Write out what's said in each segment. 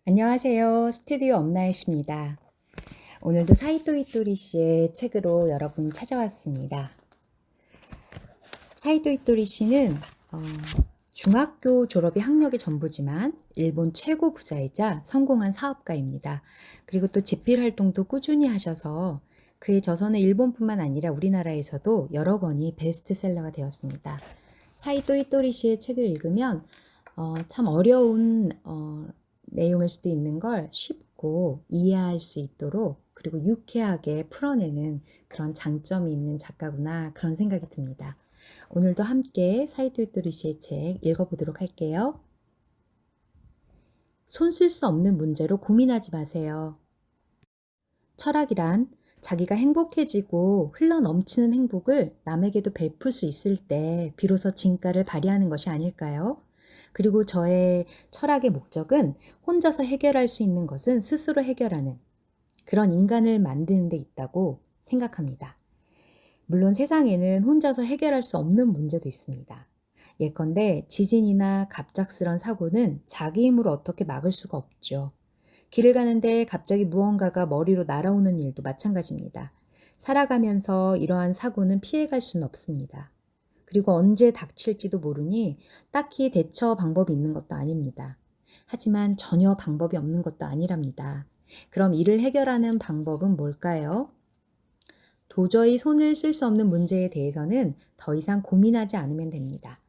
안녕하세요. 스튜디오 엄나잇입니다. 오늘도 사이토 이토리 씨의 책으로 여러분 찾아왔습니다. 사이토 이토리 씨는 중학교 졸업이 학력의 전부지만 일본 최고 부자이자 성공한 사업가입니다. 그리고 또 집필 활동도 꾸준히 하셔서 그의 저서는 일본뿐만 아니라 우리나라에서도 여러 권이 베스트셀러가 되었습니다. 사이토 이토리 씨의 책을 읽으면 참 어려운 내용일 수도 있는 걸 쉽고 이해할 수 있도록 그리고 유쾌하게 풀어내는 그런 장점이 있는 작가구나 그런 생각이 듭니다. 오늘도 함께 사이토 이토리 씨의 책 읽어보도록 할게요. 손 쓸 수 없는 문제로 고민하지 마세요. 철학이란 자기가 행복해지고 흘러넘치는 행복을 남에게도 베풀 수 있을 때 비로소 진가를 발휘하는 것이 아닐까요? 그리고 저의 철학의 목적은 혼자서 해결할 수 있는 것은 스스로 해결하는 그런 인간을 만드는 데 있다고 생각합니다. 물론 세상에는 혼자서 해결할 수 없는 문제도 있습니다. 예컨대 지진이나 갑작스런 사고는 자기 힘으로 어떻게 막을 수가 없죠. 길을 가는데 갑자기 무언가가 머리로 날아오는 일도 마찬가지입니다. 살아가면서 이러한 사고는 피해갈 수는 없습니다. 그리고 언제 닥칠지도 모르니 딱히 대처 방법이 있는 것도 아닙니다. 하지만 전혀 방법이 없는 것도 아니랍니다. 그럼 이를 해결하는 방법은 뭘까요? 도저히 손을 쓸 수 없는 문제에 대해서는 더 이상 고민하지 않으면 됩니다.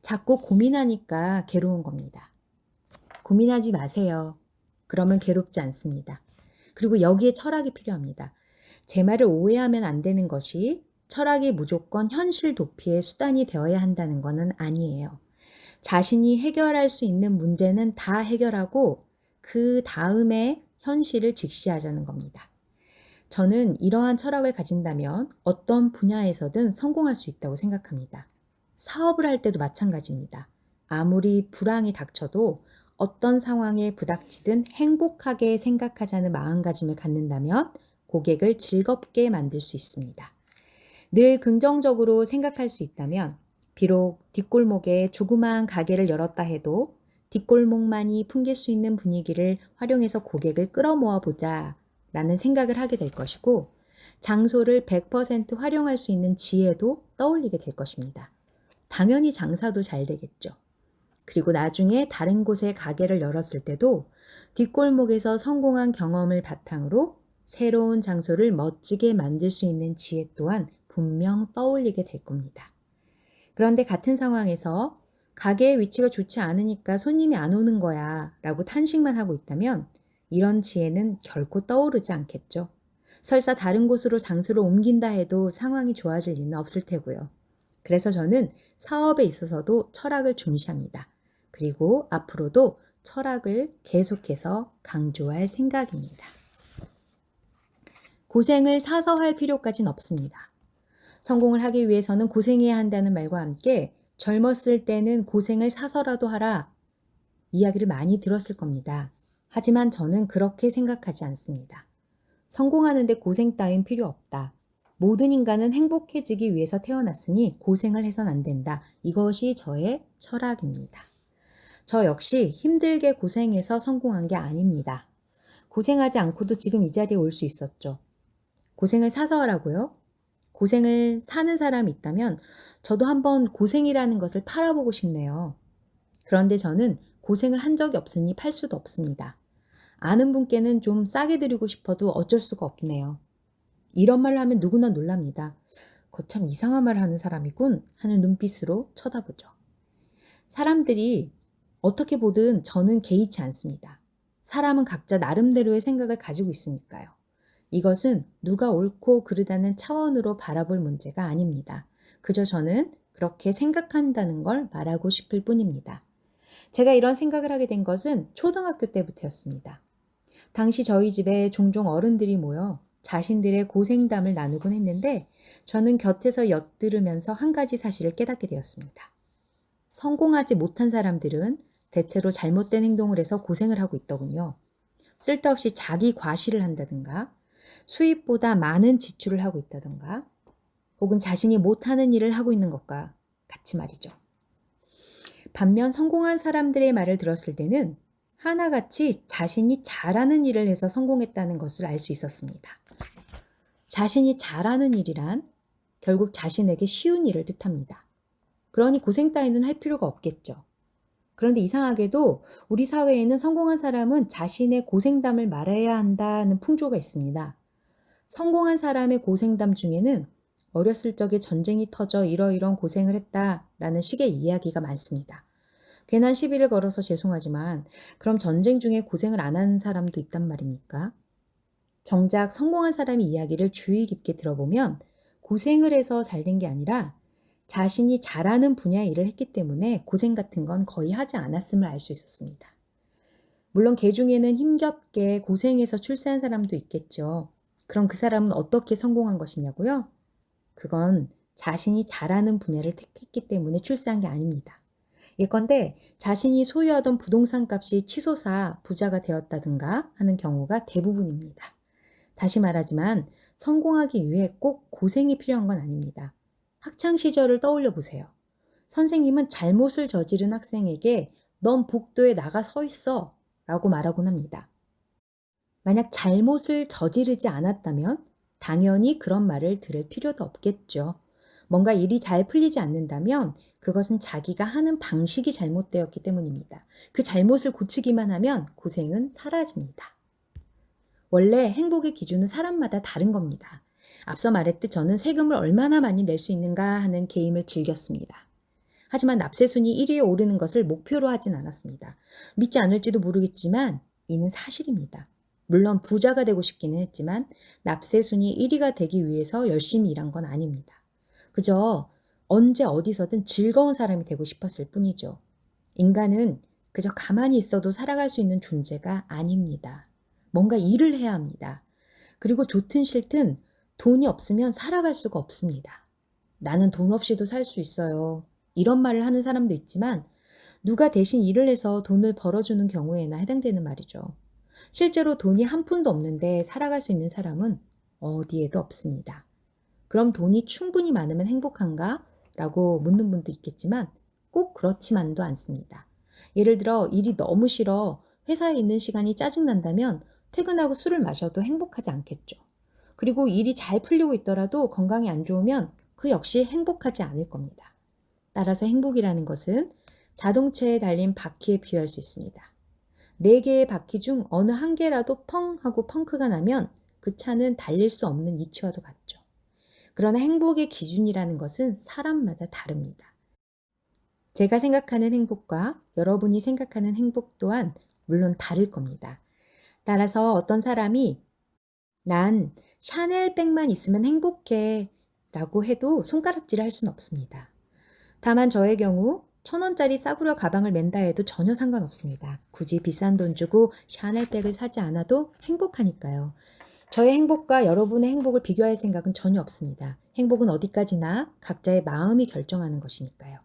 자꾸 고민하니까 괴로운 겁니다. 고민하지 마세요. 그러면 괴롭지 않습니다. 그리고 여기에 철학이 필요합니다. 제 말을 오해하면 안 되는 것이 철학이 무조건 현실 도피의 수단이 되어야 한다는 것은 아니에요. 자신이 해결할 수 있는 문제는 다 해결하고 그 다음에 현실을 직시하자는 겁니다. 저는 이러한 철학을 가진다면 어떤 분야에서든 성공할 수 있다고 생각합니다. 사업을 할 때도 마찬가지입니다. 아무리 불황이 닥쳐도 어떤 상황에 부닥치든 행복하게 생각하자는 마음가짐을 갖는다면 고객을 즐겁게 만들 수 있습니다. 늘 긍정적으로 생각할 수 있다면 비록 뒷골목에 조그마한 가게를 열었다 해도 뒷골목만이 풍길 수 있는 분위기를 활용해서 고객을 끌어모아 보자 라는 생각을 하게 될 것이고 장소를 100% 활용할 수 있는 지혜도 떠올리게 될 것입니다. 당연히 장사도 잘 되겠죠. 그리고 나중에 다른 곳에 가게를 열었을 때도 뒷골목에서 성공한 경험을 바탕으로 새로운 장소를 멋지게 만들 수 있는 지혜 또한 분명 떠올리게 될 겁니다. 그런데 같은 상황에서 가게의 위치가 좋지 않으니까 손님이 안 오는 거야 라고 탄식만 하고 있다면 이런 지혜는 결코 떠오르지 않겠죠. 설사 다른 곳으로 장소를 옮긴다 해도 상황이 좋아질 리는 없을 테고요. 그래서 저는 사업에 있어서도 철학을 중시합니다. 그리고 앞으로도 철학을 계속해서 강조할 생각입니다. 고생을 사서 할 필요까지는 없습니다. 성공을 하기 위해서는 고생해야 한다는 말과 함께 젊었을 때는 고생을 사서라도 하라 이야기를 많이 들었을 겁니다. 하지만 저는 그렇게 생각하지 않습니다. 성공하는데 고생 따윈 필요 없다. 모든 인간은 행복해지기 위해서 태어났으니 고생을 해선 안 된다. 이것이 저의 철학입니다. 저 역시 힘들게 고생해서 성공한 게 아닙니다. 고생하지 않고도 지금 이 자리에 올 수 있었죠. 고생을 사서 하라고요? 고생을 사는 사람이 있다면 저도 한번 고생이라는 것을 팔아보고 싶네요. 그런데 저는 고생을 한 적이 없으니 팔 수도 없습니다. 아는 분께는 좀 싸게 드리고 싶어도 어쩔 수가 없네요. 이런 말을 하면 누구나 놀랍니다. 거참 이상한 말 하는 사람이군 하는 눈빛으로 쳐다보죠. 사람들이 어떻게 보든 저는 개의치 않습니다. 사람은 각자 나름대로의 생각을 가지고 있으니까요. 이것은 누가 옳고 그르다는 차원으로 바라볼 문제가 아닙니다. 그저 저는 그렇게 생각한다는 걸 말하고 싶을 뿐입니다. 제가 이런 생각을 하게 된 것은 초등학교 때부터였습니다. 당시 저희 집에 종종 어른들이 모여 자신들의 고생담을 나누곤 했는데 저는 곁에서 엿들으면서 한 가지 사실을 깨닫게 되었습니다. 성공하지 못한 사람들은 대체로 잘못된 행동을 해서 고생을 하고 있더군요. 쓸데없이 자기 과시를 한다든가 수입보다 많은 지출을 하고 있다든가 혹은 자신이 못하는 일을 하고 있는 것과 같이 말이죠. 반면 성공한 사람들의 말을 들었을 때는 하나같이 자신이 잘하는 일을 해서 성공했다는 것을 알 수 있었습니다. 자신이 잘하는 일이란 결국 자신에게 쉬운 일을 뜻합니다. 그러니 고생 따위는 할 필요가 없겠죠. 그런데 이상하게도 우리 사회에는 성공한 사람은 자신의 고생담을 말해야 한다는 풍조가 있습니다. 성공한 사람의 고생담 중에는 어렸을 적에 전쟁이 터져 이러이런 고생을 했다라는 식의 이야기가 많습니다. 괜한 시비를 걸어서 죄송하지만 그럼 전쟁 중에 고생을 안 하는 사람도 있단 말입니까? 정작 성공한 사람의 이야기를 주의 깊게 들어보면 고생을 해서 잘 된 게 아니라 자신이 잘하는 분야의 일을 했기 때문에 고생 같은 건 거의 하지 않았음을 알 수 있었습니다. 물론 개 중에는 힘겹게 고생해서 출세한 사람도 있겠죠. 그럼 그 사람은 어떻게 성공한 것이냐고요? 그건 자신이 잘하는 분야를 택했기 때문에 출세한 게 아닙니다. 예컨대 자신이 소유하던 부동산 값이 치솟아 부자가 되었다든가 하는 경우가 대부분입니다. 다시 말하지만 성공하기 위해 꼭 고생이 필요한 건 아닙니다. 학창 시절을 떠올려 보세요. 선생님은 잘못을 저지른 학생에게 넌 복도에 나가 서 있어 라고 말하곤 합니다. 만약 잘못을 저지르지 않았다면 당연히 그런 말을 들을 필요도 없겠죠. 뭔가 일이 잘 풀리지 않는다면 그것은 자기가 하는 방식이 잘못되었기 때문입니다. 그 잘못을 고치기만 하면 고생은 사라집니다. 원래 행복의 기준은 사람마다 다른 겁니다. 앞서 말했듯 저는 세금을 얼마나 많이 낼 수 있는가 하는 게임을 즐겼습니다. 하지만 납세 순위 1위에 오르는 것을 목표로 하진 않았습니다. 믿지 않을지도 모르겠지만 이는 사실입니다. 물론 부자가 되고 싶기는 했지만 납세 순위 1위가 되기 위해서 열심히 일한 건 아닙니다. 그저 언제 어디서든 즐거운 사람이 되고 싶었을 뿐이죠. 인간은 그저 가만히 있어도 살아갈 수 있는 존재가 아닙니다. 뭔가 일을 해야 합니다. 그리고 좋든 싫든 돈이 없으면 살아갈 수가 없습니다. 나는 돈 없이도 살 수 있어요. 이런 말을 하는 사람도 있지만 누가 대신 일을 해서 돈을 벌어주는 경우에나 해당되는 말이죠. 실제로 돈이 한 푼도 없는데 살아갈 수 있는 사람은 어디에도 없습니다. 그럼 돈이 충분히 많으면 행복한가? 라고 묻는 분도 있겠지만 꼭 그렇지만도 않습니다. 예를 들어 일이 너무 싫어 회사에 있는 시간이 짜증난다면 퇴근하고 술을 마셔도 행복하지 않겠죠. 그리고 일이 잘 풀리고 있더라도 건강이 안 좋으면 그 역시 행복하지 않을 겁니다. 따라서 행복이라는 것은 자동차에 달린 바퀴에 비유할 수 있습니다. 4개의 바퀴 중 어느 한 개라도 펑 하고 펑크가 나면 그 차는 달릴 수 없는 이치와도 같죠. 그러나 행복의 기준이라는 것은 사람마다 다릅니다. 제가 생각하는 행복과 여러분이 생각하는 행복 또한 물론 다를 겁니다. 따라서 어떤 사람이 난 샤넬백만 있으면 행복해 라고 해도 손가락질을 할 수는 없습니다. 다만 저의 경우 1,000원짜리 싸구려 가방을 맨다 해도 전혀 상관없습니다. 굳이 비싼 돈 주고 샤넬백을 사지 않아도 행복하니까요. 저의 행복과 여러분의 행복을 비교할 생각은 전혀 없습니다. 행복은 어디까지나 각자의 마음이 결정하는 것이니까요.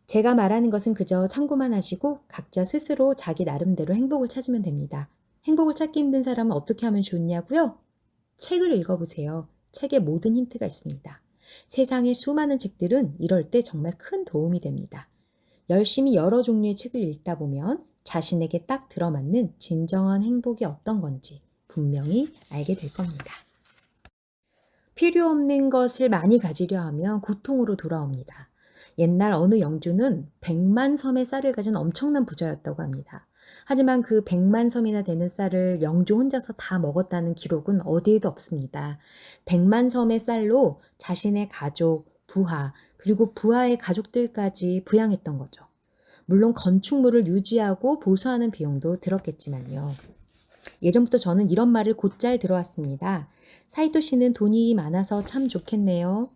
제가 말하는 것은 그저 참고만 하시고 각자 스스로 자기 나름대로 행복을 찾으면 됩니다. 행복을 찾기 힘든 사람은 어떻게 하면 좋냐고요? 책을 읽어보세요. 책에 모든 힌트가 있습니다. 세상의 수많은 책들은 이럴 때 정말 큰 도움이 됩니다. 열심히 여러 종류의 책을 읽다 보면 자신에게 딱 들어맞는 진정한 행복이 어떤 건지 분명히 알게 될 겁니다. 필요 없는 것을 많이 가지려 하면 고통으로 돌아옵니다. 옛날 어느 영주는 100만 섬의 쌀을 가진 엄청난 부자였다고 합니다. 하지만 그 100만 섬이나 되는 쌀을 영주 혼자서 다 먹었다는 기록은 어디에도 없습니다. 100만 섬의 쌀로 자신의 가족, 부하, 그리고 부하의 가족들까지 부양했던 거죠. 물론 건축물을 유지하고 보수하는 비용도 들었겠지만요. 예전부터 저는 이런 말을 곧잘 들어왔습니다. 사이토 씨는 돈이 많아서 참 좋겠네요.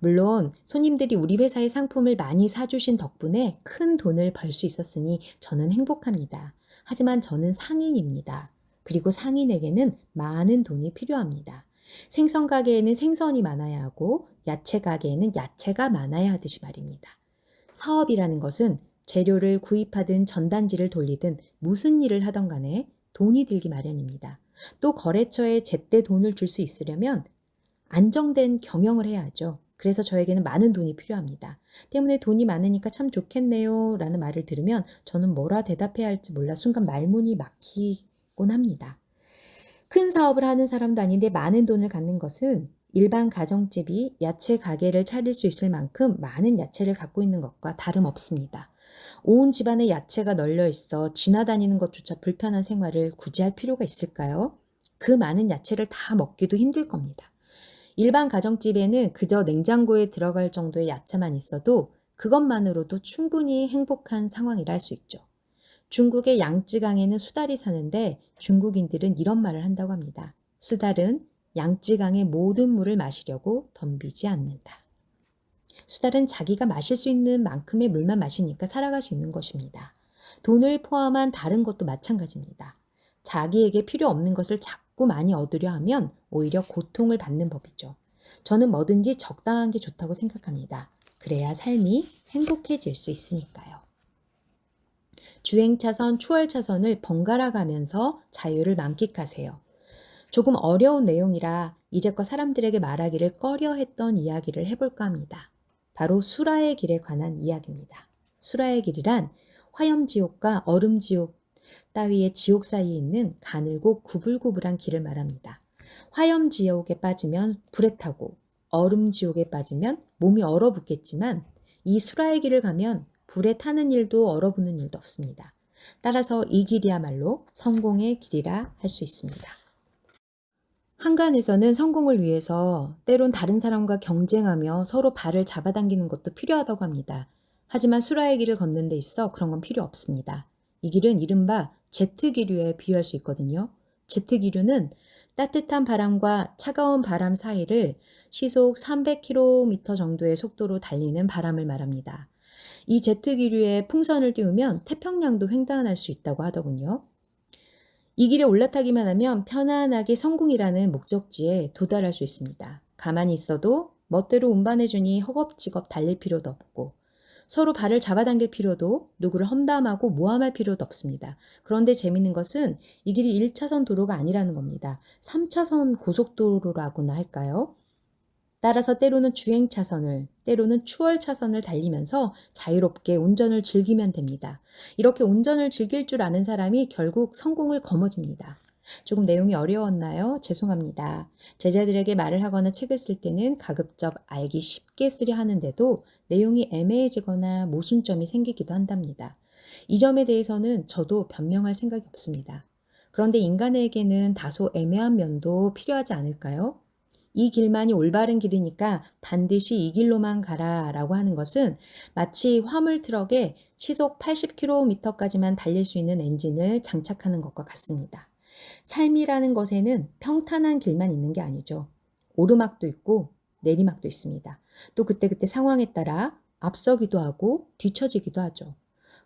물론 손님들이 우리 회사의 상품을 많이 사주신 덕분에 큰 돈을 벌 수 있었으니 저는 행복합니다. 하지만 저는 상인입니다. 그리고 상인에게는 많은 돈이 필요합니다. 생선 가게에는 생선이 많아야 하고 야채 가게에는 야채가 많아야 하듯이 말입니다. 사업이라는 것은 재료를 구입하든 전단지를 돌리든 무슨 일을 하던 간에 돈이 들기 마련입니다. 또 거래처에 제때 돈을 줄 수 있으려면 안정된 경영을 해야 하죠. 그래서 저에게는 많은 돈이 필요합니다. 때문에 돈이 많으니까 참 좋겠네요 라는 말을 들으면 저는 뭐라 대답해야 할지 몰라 순간 말문이 막히곤 합니다. 큰 사업을 하는 사람도 아닌데 많은 돈을 갖는 것은 일반 가정집이 야채 가게를 차릴 수 있을 만큼 많은 야채를 갖고 있는 것과 다름없습니다. 온 집안에 야채가 널려 있어 지나다니는 것조차 불편한 생활을 굳이 할 필요가 있을까요? 그 많은 야채를 다 먹기도 힘들 겁니다. 일반 가정집에는 그저 냉장고에 들어갈 정도의 야채만 있어도 그것만으로도 충분히 행복한 상황이라 할 수 있죠. 중국의 양쯔강에는 수달이 사는데 중국인들은 이런 말을 한다고 합니다. 수달은 양쯔강의 모든 물을 마시려고 덤비지 않는다. 수달은 자기가 마실 수 있는 만큼의 물만 마시니까 살아갈 수 있는 것입니다. 돈을 포함한 다른 것도 마찬가지입니다. 자기에게 필요 없는 것을 자꾸 많이 얻으려 하면 오히려 고통을 받는 법이죠. 저는 뭐든지 적당한 게 좋다고 생각합니다. 그래야 삶이 행복해질 수 있으니까요. 주행차선, 추월차선을 번갈아 가면서 자유를 만끽하세요. 조금 어려운 내용이라 이제껏 사람들에게 말하기를 꺼려했던 이야기를 해볼까 합니다. 바로 수라의 길에 관한 이야기입니다. 수라의 길이란 화염지옥과 얼음지옥 따위의 지옥 사이에 있는 가늘고 구불구불한 길을 말합니다. 화염지옥에 빠지면 불에 타고 얼음지옥에 빠지면 몸이 얼어붙겠지만 이 수라의 길을 가면 불에 타는 일도 얼어붙는 일도 없습니다. 따라서 이 길이야말로 성공의 길이라 할 수 있습니다. 한간에서는 성공을 위해서 때론 다른 사람과 경쟁하며 서로 발을 잡아당기는 것도 필요하다고 합니다. 하지만 수라의 길을 걷는 데 있어 그런 건 필요 없습니다. 이 길은 이른바 제트기류에 비유할 수 있거든요. 제트기류는 따뜻한 바람과 차가운 바람 사이를 시속 300km 정도의 속도로 달리는 바람을 말합니다. 이 제트기류에 풍선을 띄우면 태평양도 횡단할 수 있다고 하더군요. 이 길에 올라타기만 하면 편안하게 성공이라는 목적지에 도달할 수 있습니다. 가만히 있어도 멋대로 운반해주니 허겁지겁 달릴 필요도 없고 서로 발을 잡아당길 필요도 누구를 험담하고 모함할 필요도 없습니다. 그런데 재미있는 것은 이 길이 1차선 도로가 아니라는 겁니다. 3차선 고속도로라고나 할까요? 따라서 때로는 주행차선을, 때로는 추월차선을 달리면서 자유롭게 운전을 즐기면 됩니다. 이렇게 운전을 즐길 줄 아는 사람이 결국 성공을 거머쥡니다. 조금 내용이 어려웠나요? 죄송합니다. 제자들에게 말을 하거나 책을 쓸 때는 가급적 알기 쉽게 쓰려 하는데도 내용이 애매해지거나 모순점이 생기기도 한답니다. 이 점에 대해서는 저도 변명할 생각이 없습니다. 그런데 인간에게는 다소 애매한 면도 필요하지 않을까요? 이 길만이 올바른 길이니까 반드시 이 길로만 가라라고 하는 것은 마치 화물 트럭에 시속 80km까지만 달릴 수 있는 엔진을 장착하는 것과 같습니다. 삶이라는 것에는 평탄한 길만 있는 게 아니죠. 오르막도 있고 내리막도 있습니다. 또 그때그때 상황에 따라 앞서기도 하고 뒤처지기도 하죠.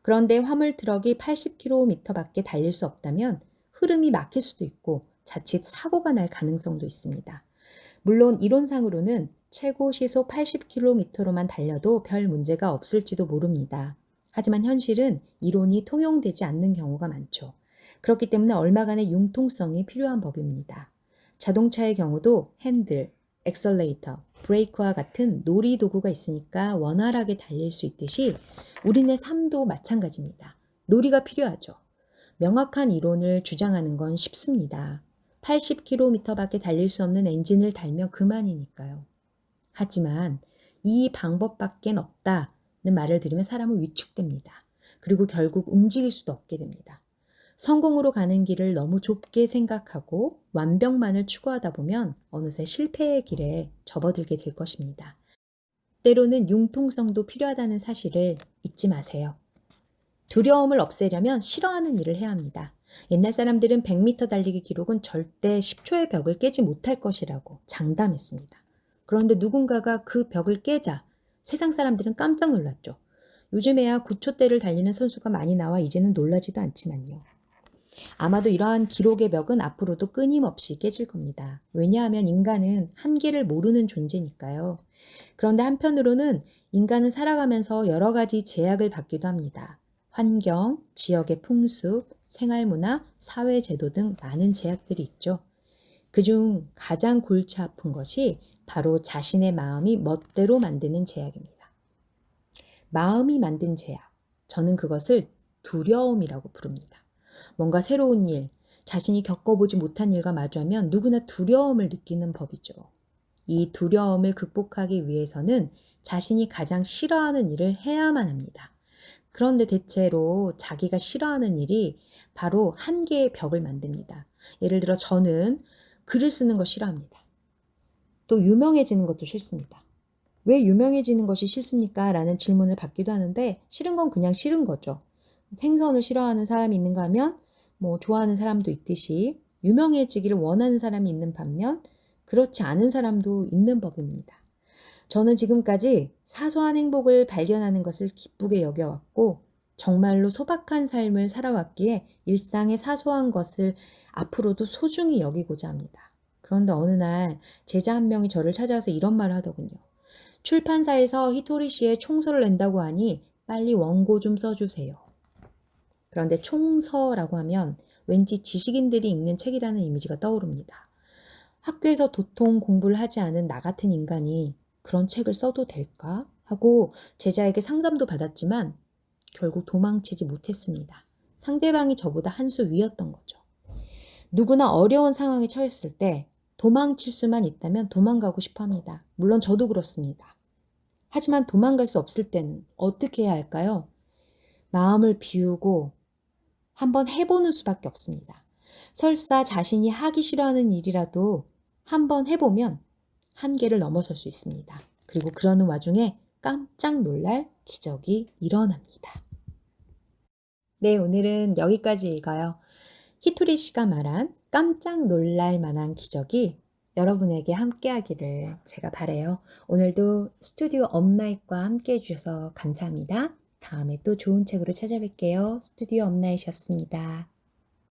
그런데 화물 트럭이 80km밖에 달릴 수 없다면 흐름이 막힐 수도 있고 자칫 사고가 날 가능성도 있습니다. 물론 이론상으로는 최고 시속 80km로만 달려도 별 문제가 없을지도 모릅니다. 하지만 현실은 이론이 통용되지 않는 경우가 많죠. 그렇기 때문에 얼마간의 융통성이 필요한 법입니다. 자동차의 경우도 핸들, 엑셀레이터, 브레이크와 같은 놀이도구가 있으니까 원활하게 달릴 수 있듯이 우리네 삶도 마찬가지입니다. 놀이가 필요하죠. 명확한 이론을 주장하는 건 쉽습니다. 80km밖에 달릴 수 없는 엔진을 달면 그만이니까요. 하지만 이 방법밖엔 없다는 말을 들으면 사람은 위축됩니다. 그리고 결국 움직일 수도 없게 됩니다. 성공으로 가는 길을 너무 좁게 생각하고 완벽만을 추구하다 보면 어느새 실패의 길에 접어들게 될 것입니다. 때로는 융통성도 필요하다는 사실을 잊지 마세요. 두려움을 없애려면 싫어하는 일을 해야 합니다. 옛날 사람들은 100m 달리기 기록은 절대 10초의 벽을 깨지 못할 것이라고 장담했습니다. 그런데 누군가가 그 벽을 깨자 세상 사람들은 깜짝 놀랐죠. 요즘에야 9초대를 달리는 선수가 많이 나와 이제는 놀라지도 않지만요. 아마도 이러한 기록의 벽은 앞으로도 끊임없이 깨질 겁니다. 왜냐하면 인간은 한계를 모르는 존재니까요. 그런데 한편으로는 인간은 살아가면서 여러 가지 제약을 받기도 합니다. 환경, 지역의 풍습, 생활문화, 사회제도 등 많은 제약들이 있죠. 그중 가장 골치 아픈 것이 바로 자신의 마음이 멋대로 만드는 제약입니다. 마음이 만든 제약. 저는 그것을 두려움이라고 부릅니다. 뭔가 새로운 일, 자신이 겪어보지 못한 일과 마주하면 누구나 두려움을 느끼는 법이죠. 이 두려움을 극복하기 위해서는 자신이 가장 싫어하는 일을 해야만 합니다. 그런데 대체로 자기가 싫어하는 일이 바로 한계의 벽을 만듭니다. 예를 들어 저는 글을 쓰는 거 싫어합니다. 또 유명해지는 것도 싫습니다. 왜 유명해지는 것이 싫습니까? 라는 질문을 받기도 하는데 싫은 건 그냥 싫은 거죠. 생선을 싫어하는 사람이 있는가 하면 좋아하는 사람도 있듯이 유명해지기를 원하는 사람이 있는 반면 그렇지 않은 사람도 있는 법입니다. 저는 지금까지 사소한 행복을 발견하는 것을 기쁘게 여겨왔고 정말로 소박한 삶을 살아왔기에 일상의 사소한 것을 앞으로도 소중히 여기고자 합니다. 그런데 어느 날 제자 한 명이 저를 찾아와서 이런 말을 하더군요. 출판사에서 히토리 씨의 총서를 낸다고 하니 빨리 원고 좀 써주세요. 그런데 총서라고 하면 왠지 지식인들이 읽는 책이라는 이미지가 떠오릅니다. 학교에서 도통 공부를 하지 않은 나 같은 인간이 그런 책을 써도 될까? 하고 제자에게 상담도 받았지만 결국 도망치지 못했습니다. 상대방이 저보다 한 수 위였던 거죠. 누구나 어려운 상황에 처했을 때 도망칠 수만 있다면 도망가고 싶어 합니다. 물론 저도 그렇습니다. 하지만 도망갈 수 없을 때는 어떻게 해야 할까요? 마음을 비우고 한번 해보는 수밖에 없습니다. 설사 자신이 하기 싫어하는 일이라도 한번 해보면 한계를 넘어설 수 있습니다. 그리고 그러는 와중에 깜짝 놀랄 기적이 일어납니다. 네, 오늘은 여기까지 읽어요. 히토리 씨가 말한 깜짝 놀랄 만한 기적이 여러분에게 함께하기를 제가 바라요. 오늘도 스튜디오 업나잇과 함께 해주셔서 감사합니다. 다음에 또 좋은 책으로 찾아뵐게요. 스튜디오 업나잇이었습니다.